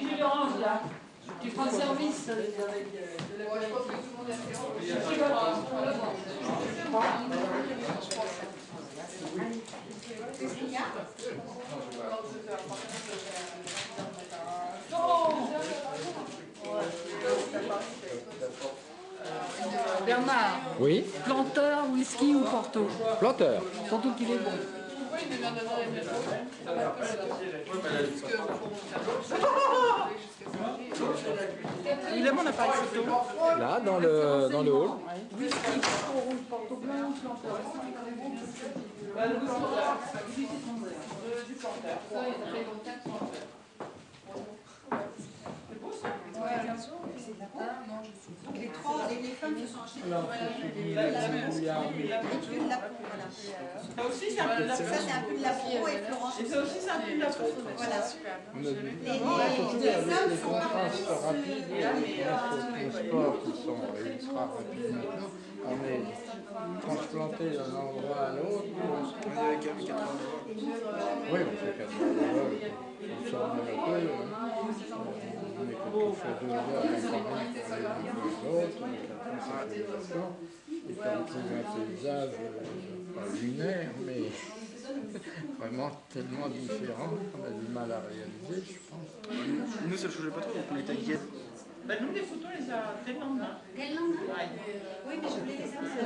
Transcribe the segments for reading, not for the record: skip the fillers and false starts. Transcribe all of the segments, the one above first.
Jus d'orange là. Tu prends le service avec de la qu'est-ce qu'il y a? Bernard. Oui. Planteur, whisky ou Porto? Planteur. Surtout qu'il est bon. Évidemment, on n'a pas de photo. Là, dans le hall. Whisky, Porto rouge, Porto blanc ou planteur? Les trois, les femmes se sont achetées Ça aussi, c'est un peu de la ça, c'est un peu de la peau et Florence. Et ça aussi, c'est un peu de la peau. Voilà. Les contrastes rapides, les sports qui sont ultra rapides maintenant, on est transplanté d'un endroit à l'autre. On est avec 80 volts. Oui, on fait 80 volts. On sort de la peu. On est quelque chose de là, on est d'un peu à l'autre, avec la sensibilisation. Et quand on trouve un paysage, pas lunaire, mais vraiment tellement différent qu'on a du mal à réaliser, je pense. Nous, ça ne changeait pas trop, on était guides. Ben, nous, les photos, on les a dès le lendemain. Dès le lendemain? Oui, mais je voulais les avoir. Je ne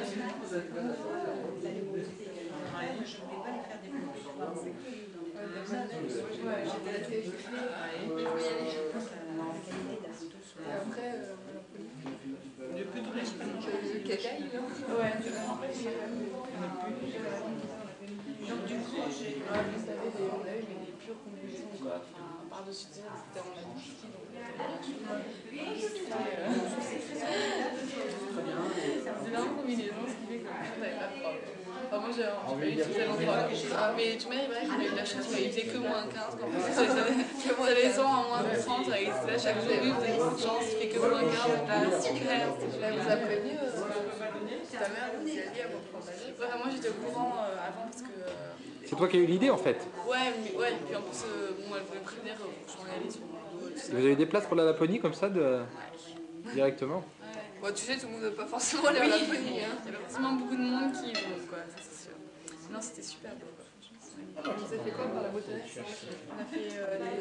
voulais pas les faire des photos. Il y a plus de risque. Donc du coup, vous savez, on a eu des pures combinaisons quoi. Enfin, par-dessus ça, c'était en amitié, donc c'est vraiment une combinaison, ce qui fait que on n'avait pas de problème. Enfin, moi, j'ai pas eu tellement de problème. Mais tu m'as dit, il a eu de la chance, il faisait que moins 15. Quand vous avez les ans à moins de 30, il était là chaque jour, oui, vous avez beaucoup de chance, il fait que moins 15, là, super. Là, vous a prévenu, ta mère, vous y a dit à votre problème. Ouais, moi, j'étais au courant avant parce que. C'est toi qui as eu l'idée en fait. Ouais, puis en plus, bon, elle voulait me prévenir pour que je m'en allais sur mon dos. Vous avez des places pour la Laponie comme ça directement? Bon, tu sais, tout le monde ne veut pas forcément aller à la Laponie. Hein. Il y a pas forcément beaucoup de monde qui vont, quoi, ça c'est sûr. Non, c'était super beau, quoi. Vous avez fait quoi pour la beauté? On a fait des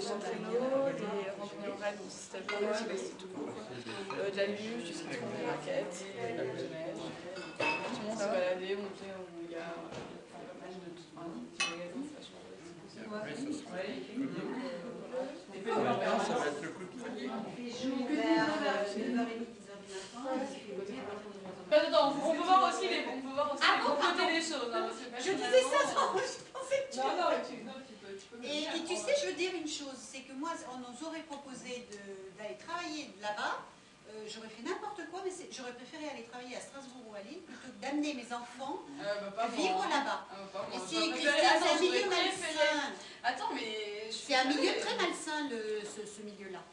champignons, des randonnées en règle, c'était beau, c'était tout beau, quoi. De la luge, du citron, des raquettes, de la boule de neige. Tout le monde s'est baladé, monté en gare. Ça va être le coup de poignet. On peut voir aussi les côtés des choses. Hein, je disais ça, non, je pensais que tu... Non, tu peux. Et tu sais, je veux dire une chose, c'est que moi, on nous aurait proposé d'aller travailler là-bas. J'aurais fait n'importe quoi, mais j'aurais préféré aller travailler à Strasbourg ou à Lille plutôt que d'amener mes enfants vivre là-bas. Et c'est un milieu malsain. Attends, mais... C'est un milieu très malsain, ce milieu-là.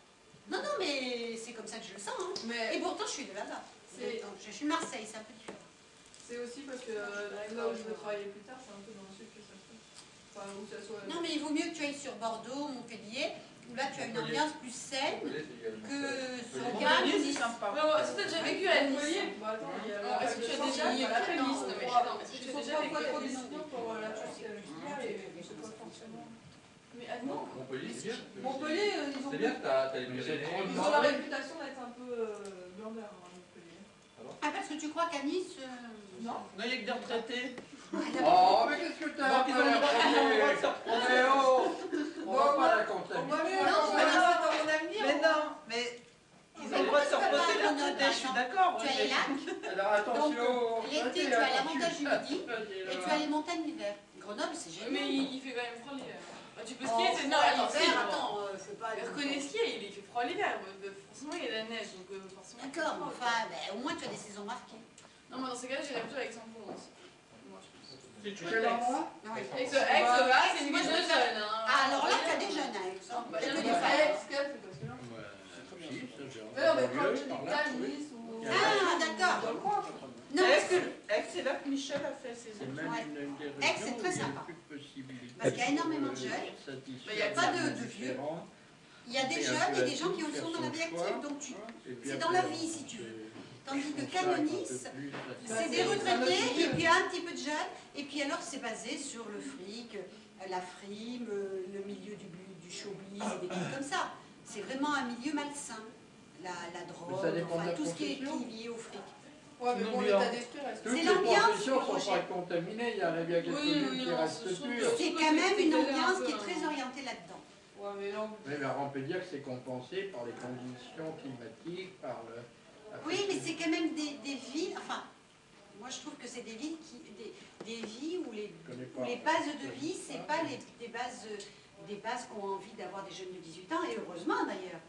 Non, mais c'est comme ça que je le sens. Hein. Et pourtant, je suis de là-bas. Je suis de Marseille, c'est un peu différent. C'est aussi parce que là où je veux travailler plus tard, c'est un peu dans le sud que ça se fait. Enfin, où ça soit... Non, mais il vaut mieux que tu ailles sur Bordeaux, Montpellier, où là tu as une ambiance plus saine que sur Cannes. C'est sympa. Est-ce que tu as déjà vécu à Nice? Est-ce que tu as déjà vécu à Nice? Est-ce que tu as déjà vécu à Nice? Pour la c'est pas forcément... Mais non. Montpellier, c'est bien. Montpellier, C'est bien que t'as les ils ont la réputation d'être un peu blandins à Montpellier. Ah, parce que tu crois qu'à Nice... Non, il n'y a que des retraités. Oh, mais qu'est-ce que t'as? Donc ils ont le droit de se reprendre. On va pas la compter. non, dans mon avenir. Mais non, mais... Ils ont le droit de se reposer les retraités, je suis d'accord. Tu as les lacs. Alors attention. L'été, tu as l'avantage du midi et tu as les montagnes l'hiver. Grenoble, c'est génial. Mais il fait quand même froid l'hiver. Tu peux skier, c'est... Non, attends, c'est pas... reconnais skier, il fait froid l'hiver. Forcément, il y a de la neige, donc forcément... D'accord, mais enfin, au moins tu as des saisons marquées. Non, mais dans ces cas-là, j'irais plutôt avec Aix-en-Provence. Moi, je pense. Si tu fais fais moi? Aix, c'est une ville de jeunes. Ah, alors là, tu as des jeunes à Aix. Il y a des frères. C'est parce que là... Mais non, mais quand tu dis Nice ou... Ah, d'accord. Non, parce que C'est là que Michel a fait ses C'est études. même Ouais. une des Aix, c'est régions très où il y a sympa. plus de possibilités. Parce qu'il y a énormément de jeunes. Mais il y a pas de vieux. il y a des jeunes et des gens qui sont dans la vie active. Donc c'est dans la vie, si tu veux. Tandis que Canonis, c'est des retraités et puis un petit peu de jeunes. Et puis alors, c'est basé sur le fric, la frime, le milieu du showbiz et des trucs comme ça. C'est vraiment un milieu malsain. La drogue, ça dépend de enfin, la tout ce qui est profession. lié au fric. Ouais, mais bon, l'état d'esprit reste. Toutes C'est les l'ambiance, professions ne sont Roger. pas contaminées, il y en a bien quelques-unes qui non, restent ce sont- pures. C'est quand même une ambiance qui est très orientée là-dedans. Ouais, mais non. Oui, mais on peut dire que c'est compensé par les conditions climatiques, par le... la Oui, mais c'est quand même des villes, enfin, moi je trouve que c'est des villes des vies où les bases de vie, c'est pas des bases qu'ont envie d'avoir des jeunes de 18 ans, et heureusement d'ailleurs.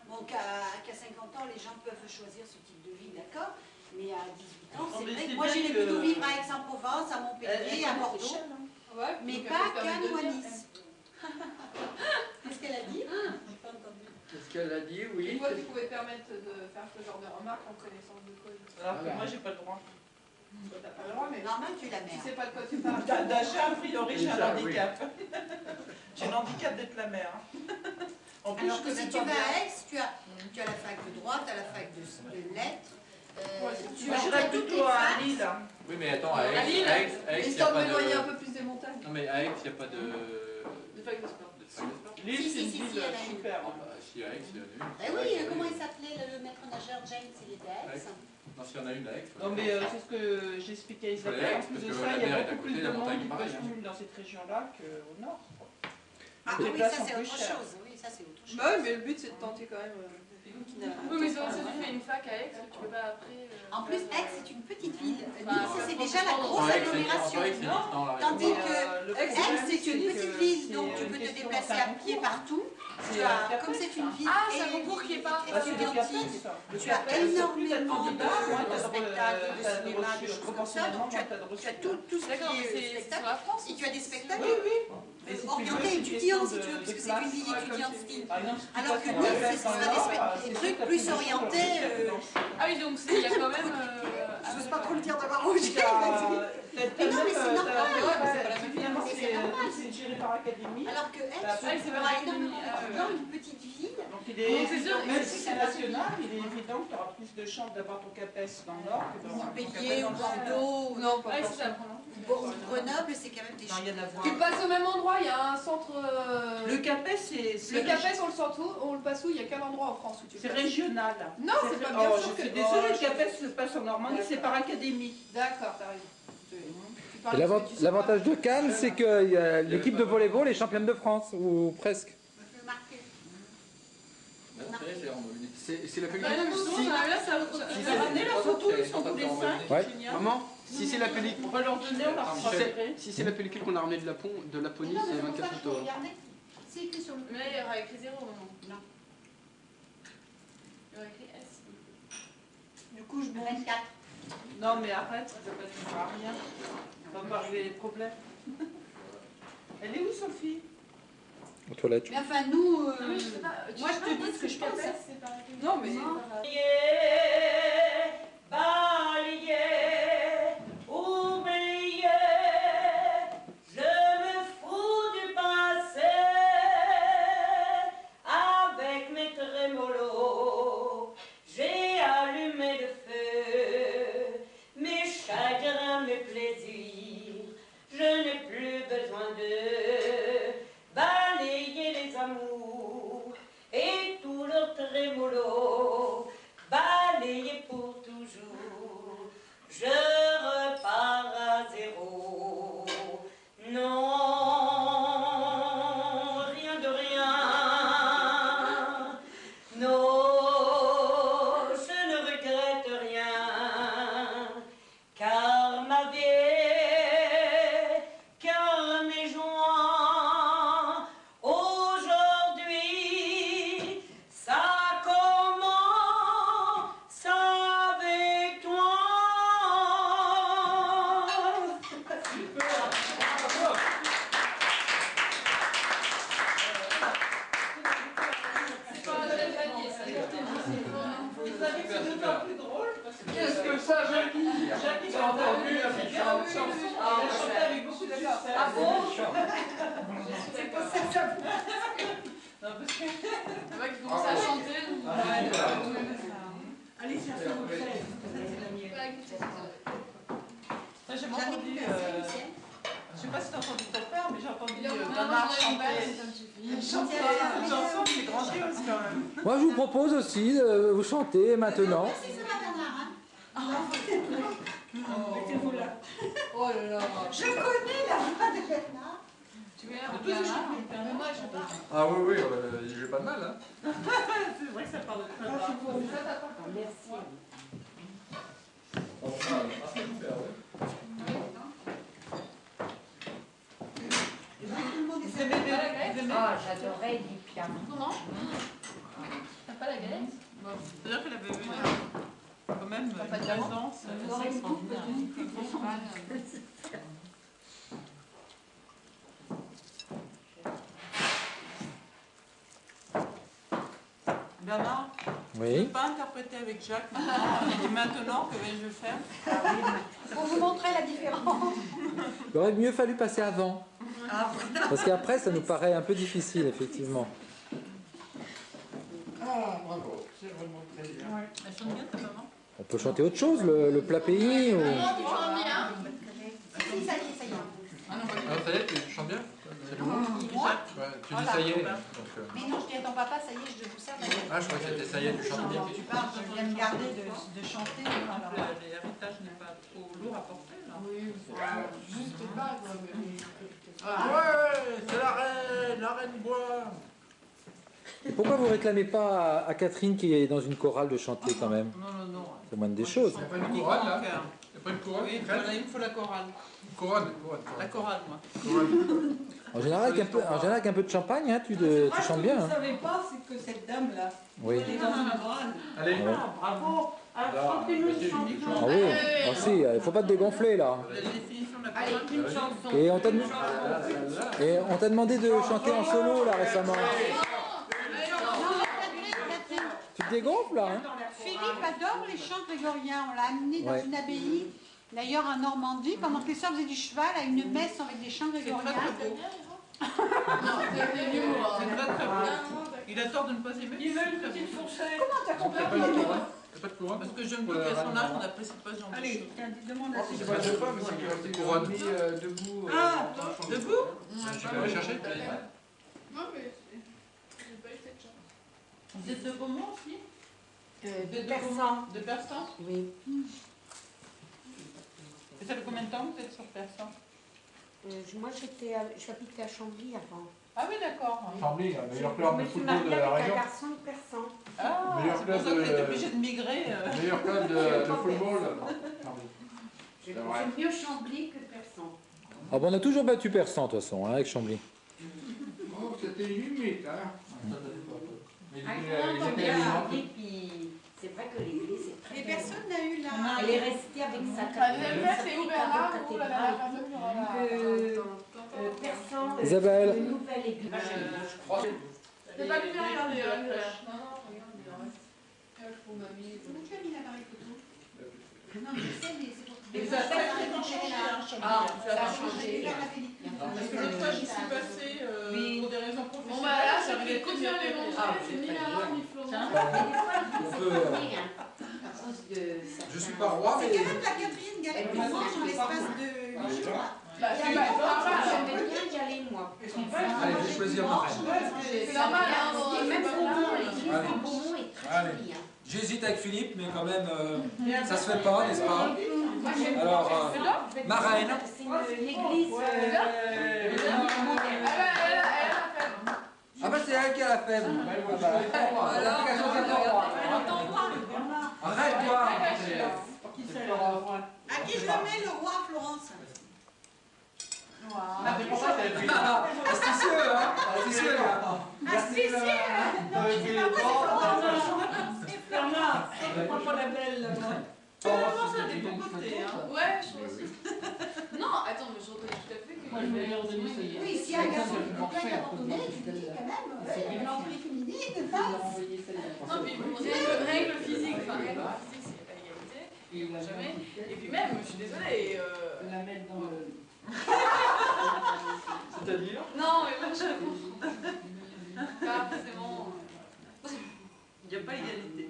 Donc qu'à 50 ans, les gens peuvent choisir ce type de vie, d'accord, mais à 18 ans, c'est vrai que moi j'ai plutôt vivre à Aix-en-Provence, à Montpellier, à Bordeaux, Ouais, mais donc pas elle peut qu'à permettre de dire, Nice. Qu'est-ce qu'elle a dit? J'ai pas entendu. Qu'est-ce qu'elle a dit? Et Oui. toi, tu pouvais te permettre de faire ce genre de remarques en connaissance de cause. Alors que moi, j'ai pas le droit. Toi, t'as pas le droit, mais Normal, tu es la tu mère. sais pas de quoi tu parles. D'achat, a priori, j'ai un Déjà, oui. handicap. J'ai l'handicap d'être la mère. En plus, Alors je que si connais tu pas vas bien. à Aix, tu as la fac de droit, tu as la fac de lettres. Tu Moi, as j'irais toutes plutôt les à facs. Lille. Oui, mais attends, à À Lille, Aix, il n'y a histoire de pas m'éloigner un de... peu plus des montagnes. Non, mais à Aix, il n'y a pas de... De fac de sport. de fac de sport. Lille, Si, c'est une si, ville si, elle a une. super. Ah bah, si à Aix, il y en a une. Eh oui, comment il s'appelait le maître nageur James, il était à Aix. Non, s'il y en a une à Aix. Non, mais c'est ce que j'expliquais à Isabelle. Aix, En plus parce de que ça, la il y mer a est à beaucoup côté, plus la de monde montagne, qui pareil, postule dans cette région-là qu'au nord. Ah Les oui, places ça sont c'est plus autre chères. chose. Oui, ça c'est autre chose. Bah oui, mais le but c'est de tenter quand même. Oui, mais c'est vrai, si tu fais une fac à Aix, tu peux pas après. En plus, Aix c'est une petite ville. Bah, Nice, c'est déjà la En grosse Aix, agglomération. c'est dans la région. Tandis que le Aix, problème, c'est une que petite ville, c'est donc tu une peux te question déplacer d'un à pied concours. partout. C'est Tu un as, CAPES, comme c'est une ville Ah, c'est un concours qui est pas- Ah, c'est le CAPES. étudiantine, Le tu as CAPES, plus t'as de énormément candidats, moins de t'as de spectacles, de t'as cinéma, de reçus. choses comme ça. Proportionnellement, Donc tu moins as t'as de reçus. tout ce D'accord, qui mais est c'est sur spectacle. la France. Et tu as des spectacles Oui, oui. Et si tu veux, orientés c'est une étudiants, question si tu veux, de parce que c'est une ville place. étudiantine. Par exemple, si tu Alors passes que en Nice, CAPES ce dans sera le des Nord, des c'est trucs sûr que t'as plus de chances orientés, de- Ah oui, donc il y a quand même. J'ose pas trop le dire devant Roger. Mais non, mais c'est normal. Finalement, Mais c'est normal. c'est géré par académie. Alors que Aix, Ah, c'est tu pas auras l'académie. énormément dans une petite ville. Donc il est c'est sûr, évident, même et si c'est c'est pas national, il est évident que tu auras plus de chances d'avoir ton CAPES dans le Nord que dans Montpellier ou Bordeaux. Non, pas forcément. Grenoble, c'est quand même des Non, il y en a Tu moins. passes au même endroit, il y a un centre. Le CAPES, c'est Le CAPES, on le sent où? On le passe où? Il y a quel endroit en France où tu le c'est passes? régional. Non, c'est pas bien sûr Je que. suis désolée, le CAPES se passe en Normandie, c'est par académie. D'accord, t'as raison. Tu parles Et parce que tu sais l'avantage pas. de Cannes, c'est que l'équipe de volleyball est championne de France, ou presque. C'est la pellicule. Bah non, justement, là, ça. J'ai ramené la photo, ils sont tous les 5. Ouais. Maman, si c'est la pellicule, On va leur donner, on leur fera serrer. si c'est la pellicule qu'on a ramenée de Laponie, Non, mais c'est c'est pour 24 ça qu'il faut photos. regarder. C'est écrit sur le Mais il y aura écrit 0 au moment. Non. Il y aura écrit S. Du coup, je monte. 24. Non, mais arrête, ça ne sert à rien. On va pas régler les problèmes. Elle est où, Sophie? Aux toilettes. Mais enfin, nous, Non, mais je sais pas. moi, je te dis ce que je pense. hein. Non, mais. Oublié, je me fous du passé avec mes trémolos. J'ai allumé le feu, mes chagrins, mes plaisirs. Je n'ai plus besoin de balayer les amours et tout leur trémolo, balayer pour toujours. Je repars à zéro. Non, rien de rien. Non, je ne regrette rien. Car ma vie, car mes joies, aujourd'hui, ça commence avec toi. C'est pas un tel panier, ça. Vous savez que c'est d'autant plus drôle parce que ça, Jackie. Jackie, j'ai entendu la chanson. Elle a chanté avec beaucoup de succès. Ah bon? C'est pour ça que ça Non, parce que... C'est vrai qu'il commence à chanter. Allez, ça fait vos frères. C'est la mienne. J'ai J'en ai entendu... plus Je sais pas si t'as entendu ton père, mais j'ai entendu Non, Bernard non, chanter une chanson qui est grandiose quand même. Moi, je vous propose aussi de vous chanter maintenant. Merci, ça va, Bernard. Mettez-vous là. Oh là là. Je connais la voix de Bernard. Tu veux un Bernard? Mais moi, je sais pas. Ah oui, oui, j'ai pas de mal. Hein. C'est vrai que ça parle de très bas. Merci. Ah, j'adorais du piano. Comment? T'as pas la galette? C'est-à-dire qu'elle avait eu quand même une présence extraordinaire. Bernard, je ne Oui. peux pas interpréter avec Jacques maintenant. Et maintenant, que vais-je faire? Pour vous montrer la différence. Il aurait mieux fallu passer avant. Parce qu'après, ça nous paraît un peu difficile, effectivement. Ah, bravo, c'est vraiment très bien. Elle chante bien ta maman? On peut chanter autre chose, le plat pays ou... Tu chantes bien. Si, ça y est, ça y est. Ah, ça y est, tu chantes bien? C'est bon? Moi Ouais, tu dis ça y est. Donc, Mais non, je dis à ton papa, ça y est, je vous sers la galette. ah, je crois que c'était ça y est, tu chantes bien. Tu parles, je viens de garder de chanter. Alors, L'héritage n'est pas trop lourd à porter là. Oui, juste pas, quoi. Ouais, c'est la reine bois. Et pourquoi vous réclamez pas à Catherine qui est dans une chorale de chanter quand même? Non, non, non. C'est moindre des choses. Il n'y a pas une couronne là? Il n'y a pas une couronne? Oui, voilà, il me faut la chorale. Couronne. La chorale, moi. En général, avec un peu de champagne, hein, tu chantes bien. Vous Hein. ne savez pas, c'est que cette dame-là, Oui. elle est dans une grande. Allez. Ouais. Bravo. Alors, chantez-nous une chanson. Ah oui, ah, si, il faut pas te dégonfler là. La définition de la Allez, chorale. une chanson. Et on t'a demandé de chanter en solo là récemment. Tu te dégonfles là, hein? Philippe adore les chants grégoriens. On l'a amené dans Ouais. une abbaye, d'ailleurs en Normandie, pendant que les sœurs faisaient du cheval, à une messe avec des chants C'est très grégoriens. très beau. Non, c'est l'humour. C'est très très beau. Il a tort de ne pas aimer. Il veut c'est une très petite beau. fourchette. Comment t'as T'as compris? pas de couronne? T'as pas de couronne? Parce que jeune couple à son âge, on n'apprécie pas ce genre de Allez, choses. tiens, demande à C'est ses pas de femme, c'est que c'est Couronne. mis debout. Debout? Tu peux aller chercher? Non, mais j'ai pas eu cette chance. Vous êtes de Beaumont aussi? De Persan. De Persan? Oui. Et ça fait combien de temps que vous êtes sur Persan? Moi, j'habitais à Chambly avant. Ah oui, d'accord. Chambly, la Je meilleure club de me suis football mariée de la avec un région. garçon de Persan. Ah, Meilleur c'est pour club ça que vous êtes de- obligé de migrer. Meilleur club de football. Chambly. J'aime vrai. mieux Chambly que Persan. Ah bon, on a toujours battu Persan de toute façon, hein, avec Chambly. Oh, c'était limite, hein. Mais Ah, ils on entend étaient bien alimentés. Chambly, puis c'est vrai que l'église est très Mais belle. personne n'a eu la... Elle est restée avec sa Ah, cathédrale. j'aime bien, c'est où Bernard ou la dernière personne qui aura la... Persan, Isabelle. une nouvelle église. C'est pas du bien, regardez. Non, non, regardez. Pour mamie. Où tu as mis l'appareil photo? Non, je sais, mais c'est pour... Et ça a sacrément changé, hein, Chambly. Ah, Ça a ça a changé. changé. Parce que l'autre fois, j'y suis passée pour des raisons Bon, professionnelles. bah là, ça j'arrivais fait que bien les manger, c'est ni Bernard ni Florent. Mais des fois, il faut s'étonner, hein, à cause de ça. Je suis pas roi, C'est mais. quand même la quatrième galette qu'on mange en l'espace de 8 jours. Bah, c'est pas J'aimais bien y aller, moi. Allez, je vais choisir ma reine. c'est normal, hein. Et même Beaumont, l'église Allez. de Beaumont est très Allez. jolie. hein. J'hésite avec Philippe, mais quand même, ça se fait pas, n'est-ce pas? Moi, j'aime Alors, bien. ma reine. C'est une église. Ah bah c'est elle qui a la faible. L'application c'est ton roi. Arrête-toi. À qui je le mets, le roi, Florence? Ah, c'est pour ça qu'elle a pris. Astucieux, hein? Astucieux, là. Astucieux! Non, mais c'est pas moi, c'est Florence! Bernard, on prend pas la belle là-bas. Ça dépend côté, hein. Ouais, je trouve aussi. Non, attends, mais je reconnais tout à fait que... Moi, je vais leur donner celui-là. Oui, s'il y a un garçon qui peut pas y abandonner, tu dis quand même, une entrée féminine, passe. Non, puis bon, c'est une règle physique, enfin, règle physique, c'est pas égalité. Jamais. Et puis même, je suis désolée. La mettre dans le... C'est-à-dire? Non, mais moi je pas forcément. Il n'y a pas égalité.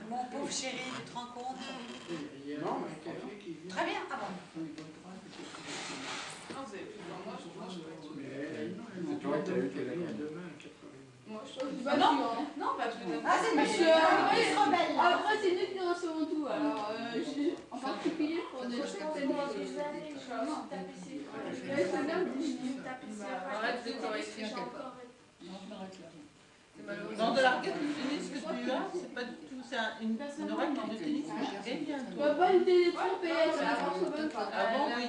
Mon pauvre chéri, tu te rends compte? Non, mais un café qui vient. Très bien, ah bon. Non, vous avez plus de moi, je pense que je peux être. C'est toi qui as eu tes amis à demain à 4h. Moi je trouve. Bah non, non, pas tous les Ah, c'est monsieur rebelle. Après, c'est nous qui recevons tout. Alors, en particulier pour des choses comme Arrête de corriger. Dans de la raquette de tennis que tu as, c'est pas du tout. C'est une raquette de tennis que j'ai gagnée un tour. pas une télé trompette, ça marche pas. Ah bon, oui.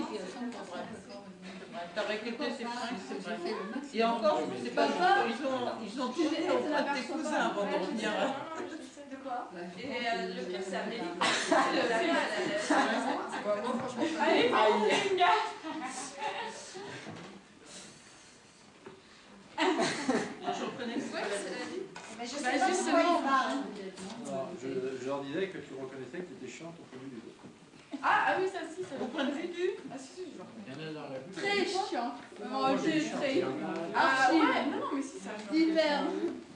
T'as récolté ses fringues, c'est vrai. Et encore, c'est pas ils ont tourné auprès de tes cousins avant de revenir. De quoi? Et le pire, c'est Amélie. Moi, franchement, allez, je reconnais ce que tu as dit. Mais je sais pas de quoi il parle. Je leur disais que tu reconnaissais que tu étais chiante au premier du dos. Ah oui, ça si, ça Au point de vue du. Ah si, si, je le reconnais. Il y en a dans la rue. Très chiant. Très. Ah ouais, non, mais si, ça. Divers.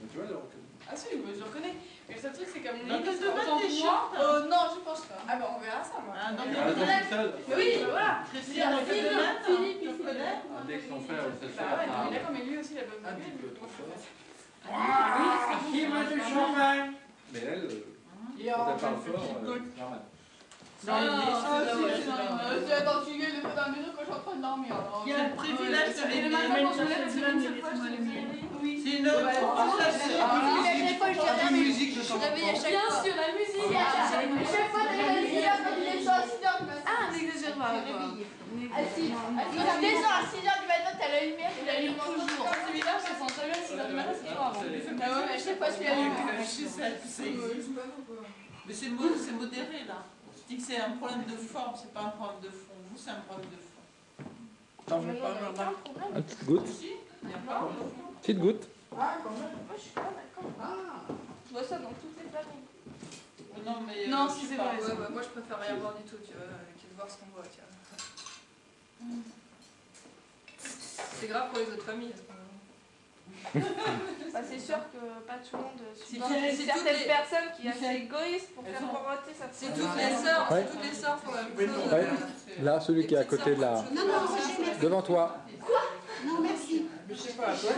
Tu vois, je le reconnais. Ah si, je le reconnais. Mais le seul truc, c'est comme Dans Nick, le c'est domaine autant des pour chiants. moi. Non, je pense pas. Ah bah on verra ça, moi. Ah, dans le Ah, domaine. tout seul. Mais oui, bah voilà. Christian, dans le domaine, tu le connais? Dès que son frère ou sa Bah soeur. ouais, non, mais d'accord, mais lui aussi, il a pas Un besoin petit peu trop fort. Qui veut du champagne? Mais elle, Il y quand a elle parle fort, c'est normal. Dans les Attends, tu gueules de dans le maison quand je suis en train de dormir. Il y a le privilège de les matin, mettre. quand je me lève, c'est une seule fois, je te dis. C'est une musique de Je réveille à chaque fois. Bien sûr, la musique. Chaque fois, t'as la musique, quand il est à 6h du matin. Ah, n'exagère pas. À 6h du matin, t'as la lumière, tu l'allumes toujours. Quand c'est bizarre, je sens jamais à 6h du matin, c'est toujours avant. Ah ouais, mais à chaque fois, je l'allume. Mais c'est modéré là. Je dis que c'est un problème de forme, c'est pas un problème de fond. Vous, c'est un problème de fond. T'en veux pas, Bernard? Une petite goutte. Si, il n'y a pas. Petite goutte. Ah, quand même. Moi, je suis pas d'accord. Je vois ça dans toutes les familles. Non, mais. Non, si c'est vrai. Ouais, moi, je préfère rien voir du tout, tu vois, que de voir ce qu'on voit, tu vois. C'est grave pour les autres familles, à ce moment-là. Bah, c'est sûr que pas tout le monde supporte C'est certaines personnes qui sont assez égoïstes pour faire poireauter sa C'est toutes les sœurs, Ouais. toutes les sœurs font la même chose. Ouais. Là, celui qui est à côté de la... Non, non, Roger, Devant toi. non, merci. Mais je sais pas, toi,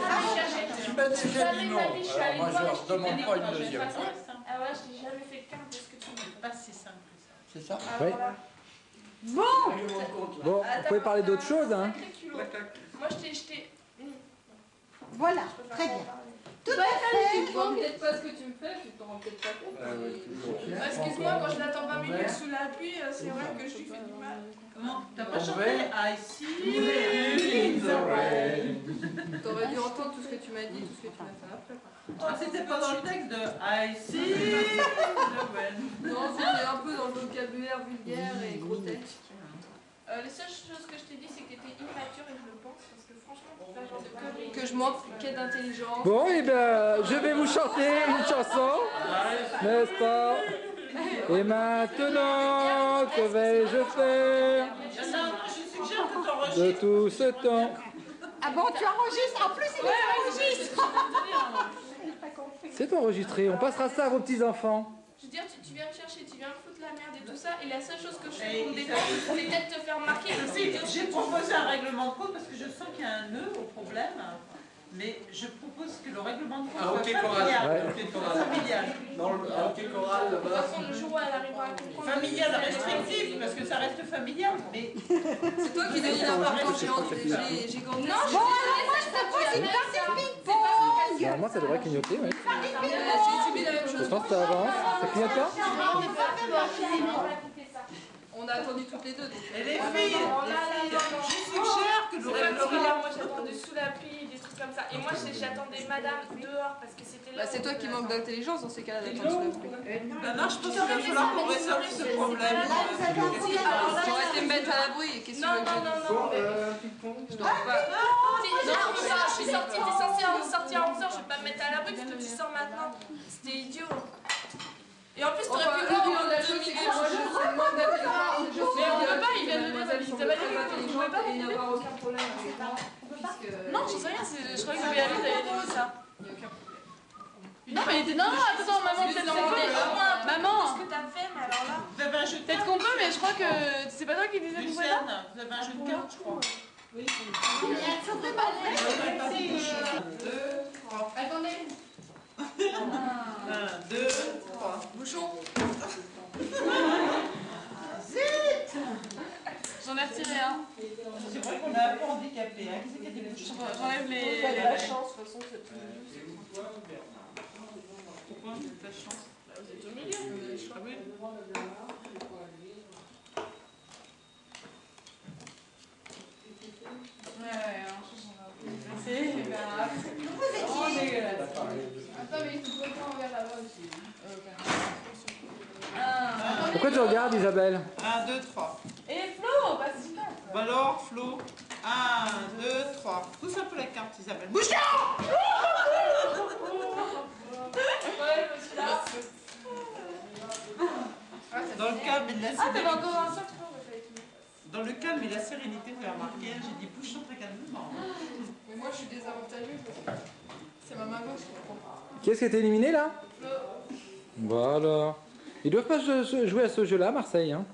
tu m'as déjà dit non. Alors moi, je leur demande pas une deuxième fois. Ah ouais, je n'ai jamais fait le quart de ce que tu veux. Pas si simple que ça. C'est ça? Oui. Bon, vous pouvez parler d'autre chose, hein. Moi, je t'ai jeté. Voilà, très bien. Tout à Tu fait. vois peut-être pas ce que tu me fais, tu t'en rends peut-être pas compte. Excuse-moi, quand je l'attends 20 minutes sous la pluie, c'est vrai que je lui fais du mal. Comment? T'as pas chanté I see the rain. T'aurais dû entendre tout ce que tu m'as dit, tout ce que tu m'as fait après. Ah, c'était pas dans le texte de I see the rain. Non, c'était un peu dans le vocabulaire vulgaire et grotesque. Les seules choses que je t'ai dit, c'est que t'étais immature et je le pense, parce que franchement, pour faire genre de conneries. Que je manquais d'intelligence. Bon, et bien, je vais vous chanter une chanson, n'est-ce pas? Et maintenant, que vais-je faire Je suggère que t'enregistres. de tout ce temps? Ah bon, tu enregistres? En plus, il enregistre. C'est enregistré, on passera ça à vos petits-enfants. Je veux dire, tu viens me chercher, tu viens me foutre la merde et tout ça, et la seule chose que je fais pour me détendre, c'est peut-être te faire remarquer. J'ai proposé un règlement de compte parce que je sens qu'il y a un nœud au problème. Mais je propose que le règlement de compte soit familial. Familial. Dans le hockey choral, De toute là-bas. façon, le jour où elle arrivera à comprendre. Familial restrictif, parce que ça reste familial. Mais C'est toi qui donnes l'importance, j'ai grandi. Non, Bon, alors moi, je propose une partie de ping-pong. Normalement, ça devrait clignoter, oui. J'ai subi la même chose. Je pense que ça avance. Ça clignote pas? On a attendu toutes les deux. Donc. et les filles, je suggère que le C'est règlement. pas moi j'attendais sous la pluie, des trucs comme ça. Et moi j'attendais madame dehors parce que c'était là. Bah, c'est toi qui manques d'intelligence dans ces cas-là d'attendre sous la pluie. Maintenant, je pense qu'il va falloir qu'on résolve ce problème. Là, vous avez un problème. J'aurais été me mettre à l'abri et qu'est-ce que tu veux que je dise? non. Je dors pas. Je suis sortie, t'es censée sortir à 11h, je vais pas me mettre à l'abri parce que tu sors maintenant. C'était idiot. Et en plus, t'aurais pu voir le bilan de la chose, c'est que je intelligente et n'avoir aucun problème avec moi. Non, j'en sais rien, je croyais que Béatrice avait dit ça. Non, mais non, attends, maman, peut-être maman, ce que t'as fait, mais alors là. Vous avez un jeu de cartes. Peut-être qu'on peut, mais je crois que c'est pas toi qui disais qu'on pouvait pas. Vous avez un jeu de cartes, je crois. Il y a toujours des balles. 2, 3. Attendez. 1, 2, 3. Bouchon. Zut! J'en ai retiré un. C'est vrai qu'on est un peu handicapé. Hein. Qui c'est qui a des bouchons? J'enlève les. Vous avez la chance, de toute façon, c'est tout. Pourquoi vous avez de la chance? Vous êtes au milieu. Ah oui. Ouais, c'est grave. Oh, dégueulasse. Attends, mais il faut tout envers là-bas aussi. Pourquoi tu regardes, Isabelle? 1, 2, 3. Et Flo, bah c'est pas. Bah alors, Flo. 1, 2, 3. Pousse un peu la carte, Isabelle. Bouchon! Ouais, je suis là. Dans le calme et de la Ah, t'avais sérénité. encore un sac, Flo, Dans le calme et la sérénité, vous avez remarqué, j'ai dit bouchon très calmement. Mais moi, je suis désavantagée parce que c'est ma main gauche. Qui est-ce qui a été éliminé là? Flo. Voilà. Ils doivent pas jouer à ce jeu-là, Marseille. Hein.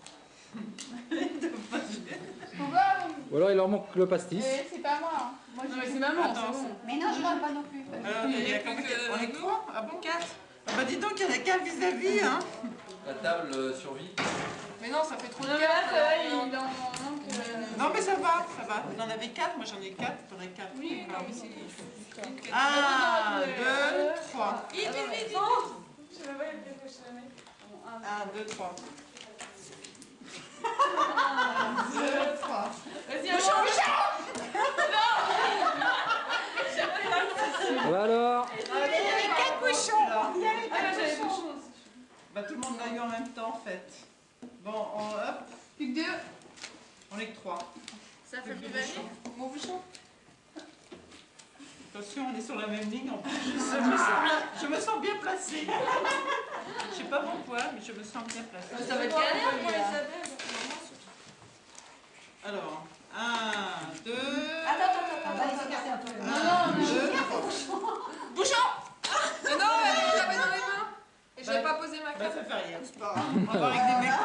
Pourquoi? Ou alors il leur manque le pastis. C'est pas moi. Hein. Moi, Non, mais c'est maman, c'est bon. Mais non, je ne pas non plus. Alors, il y a combien? On est 3? Ah bon, 4? Ah bah dis donc, il y en a qu'un vis-à-vis, hein. La table survit. Mais non, ça fait trop de Non, mais cartes. là, ça va, Il en manque. Non mais ça va, ça va. Vous en avez 4, moi j'en ai 4, t'en as 4. Oui, non, mais c'est. 1, 2, 3. Vite, vite, vite. Je sais pas, il y a bien que je te la mets. 1, 2, 3. 1, 2, 3. Vas-y, bouchon, bouchon. Bah alors? Il y avait 4 bouchons. Ah, j'avais bouchon aussi. Bah tout le monde l'a eu en même temps en fait. Bon, hop, Plus que 2. on est que 3. Ça fait plus belle. Mon bouchon. Attention, on est sur la même ligne en plus. Je me sens bien placée. Je sais pas pourquoi, mais je me sens bien placée. Ça va être galère pour Isabelle. Alors, 1, 2. Attends. On va les écarter un peu. 1, 2, 3. Bouchon. Mais non, elle l'avait dans les mains. Et j'avais pas posé ma Bah carte. ça fait rien, c'est pas grave. On va voir avec des mecs.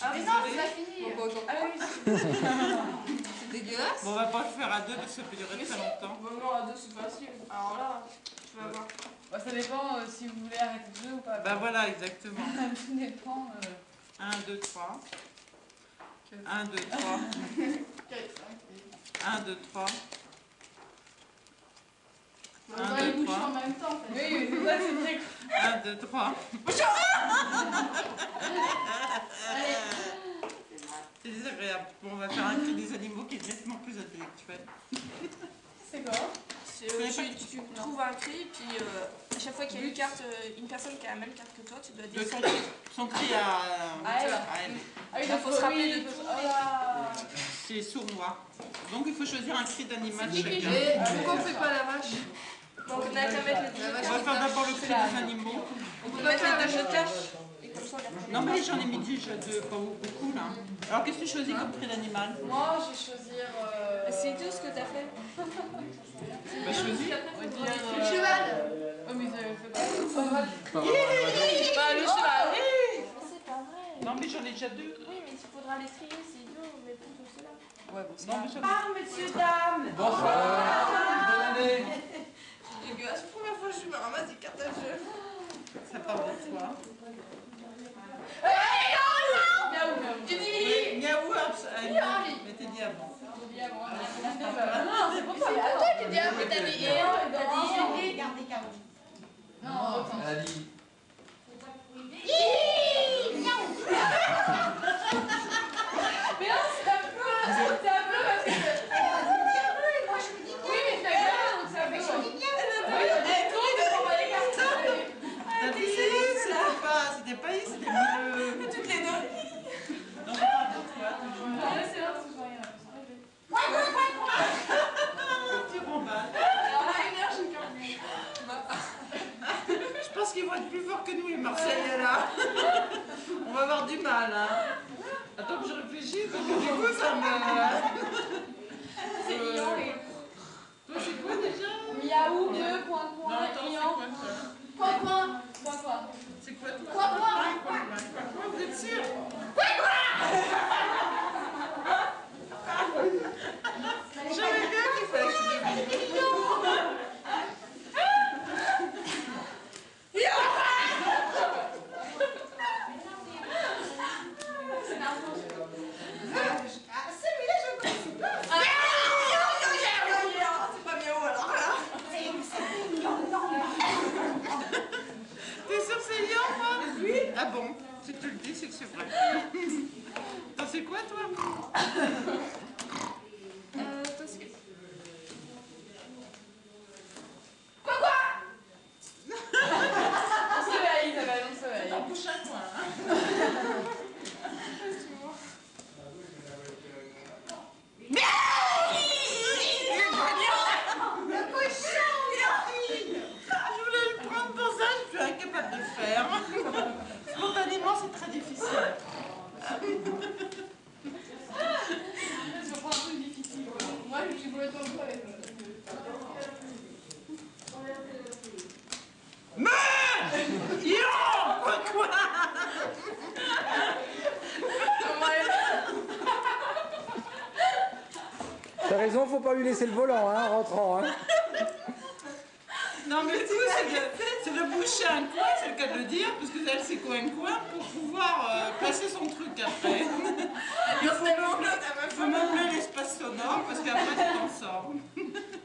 Ah, mais non, c'est pas fini. Bon, bah, Ah oui, c'est dégueulasse. Bon, on va pas le faire à 2 parce que ça peut durer très longtemps. Bon, à deux, c'est facile. Alors là, tu vas voir. Bah, ça dépend si vous voulez arrêter de jouer ou pas. Bah voilà, exactement. Tout dépend. 1, 2, 3. 1, 2, 3. 1, 2, 3. On va les bouchons en même temps. En fait. Oui, c'est ça, c'est bien. 1, 2, 3. C'est désagréable. Bon, on va faire un cri des animaux qui est nettement plus intellectuel. C'est quoi? Tu trouves un cri, puis à chaque fois qu'il y a une personne qui a la même carte que toi, tu dois dire Son cri à elle. Ah oui, il faut se rappeler de tout. C'est sournois. Donc il faut choisir un cri d'animal chacun. Et pourquoi on fait pas la vache? Donc on a qu'à mettre les deux. On va faire d'abord le cri des animaux. On peut mettre les deux jeux de cache. Et comme ça, Non mais j'en ai mis déjà 2, pas beaucoup là. Alors qu'est-ce que tu choisis comme cri d'animal? Moi, je vais choisir. c'est tout ce que t'as fait. Bah choisis. Le cheval. Oh, mais c'est pas. Bah, le cheval, oui. C'est pas vrai. Non mais j'en ai déjà 2. Oui, mais il faudra les trier, c'est idiot, mais plutôt cela. Ouais, bon, Non mais j'en ai... Messieurs, dames. Bonsoir. Bonne année. C'est dégueulasse, première fois que je me ramasse des cartes à jeu. Ça part de toi. Miaou, tu dis Miaou, mais t'es dit avant. non, c'est pour toi, toi qui dis après, t'as dit et Garde les carreaux. Non, Elle a dit. mais non, c'est un peu parce que... Oui, mais c'est grave, donc ça fait chaud. C'était pas ici, c'était mieux. Toutes les deux. Non, pas de toi. C'est là, c'est rien. Tu remballes. Alors là, une heure, j'ai Je pense qu'ils vont être plus forts que nous, les Marseillais, là. On va avoir du mal, hein. donc je réfléchis, parce que du coup ça me... C'est liant et... Toi c'est quoi déjà? Miaou, deux, point, Non, point, attends, liant. c'est quoi ça? Point, point. Point, point. C'est quoi toi? Quoi, quoi? Quoi, vous êtes sûr? J'avais bien qu'il fallait que je Celui-là, je ne connaissais pas. C'est pas miaou alors là. T'es sûr que c'est liant, moi? Oui. Ah bon? Si tu le dis, c'est que c'est vrai. T'en sais quoi, toi? On se réveille, Isabelle, on se réveille. On bouche un coin, hein? Le cochon, Je voulais le prendre dans ça, je suis incapable de le faire. Spontanément, c'est très difficile. Je vais prendre un truc difficile. Moi, je suis complètement quoi avec moi. Quoi? T'as raison, faut pas lui laisser le volant, hein, en rentrant. Hein. Non mais du coup c'est de boucher un coin, c'est le cas de le dire, parce que elle c'est quoi un coin pour pouvoir placer son truc après. Il faut meubler l'espace sonore parce qu'après tu t'en sors.